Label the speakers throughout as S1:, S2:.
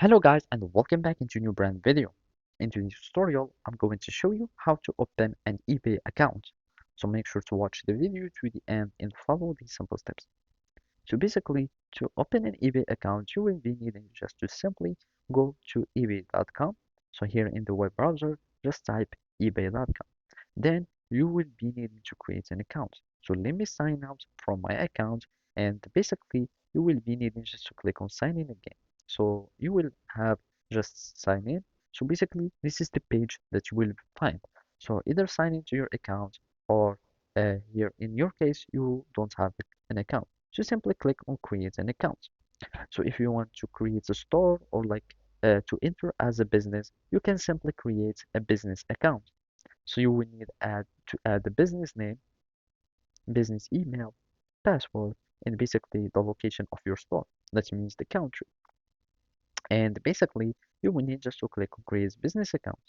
S1: Hello guys and welcome back into a new brand video. In today's tutorial, I'm going to show you how to open an eBay account. So make sure to watch the video to the end and follow these simple steps. So basically, to open an eBay account, you will be needing just to simply go to ebay.com. So here in the web browser, just type ebay.com. Then you will be needing to create an account. So let me sign out from my account and basically you will be needing just to click on sign in again. So you will have just sign in. So basically this is the page that you will find. So either sign into your account or here in your case you don't have an account. So simply click on create an account. So if you want to create a store or like to enter as a business, you can simply create a business account. So you will need to add the business name, business email, password, and basically the location of your store. That means the country. And basically, you will need just to click on create business account.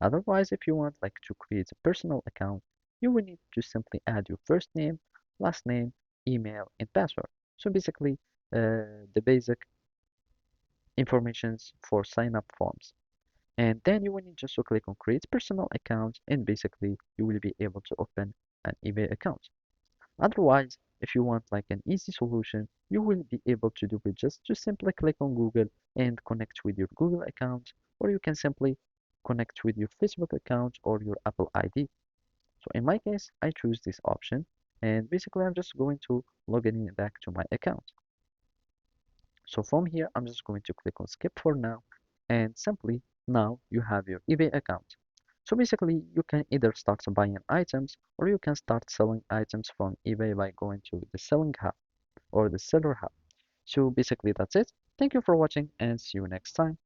S1: Otherwise, if you want like to create a personal account, you will need to simply add your first name, last name, email, and password. So basically, the basic informations for sign up forms. And then you will need just to click on create personal account and basically you will be able to open an eBay account. Otherwise, if you want like an easy solution, you will be able to do it just to simply click on Google and connect with your Google account, or you can simply connect with your Facebook account or your Apple ID. So in my case, I choose this option and basically I'm just going to log in back to my account. So from here, I'm just going to click on skip for now and simply now you have your eBay account. So basically you can either start buying items or you can start selling items from eBay by going to the selling hub or the seller hub. So basically that's it. Thank you for watching and see you next time.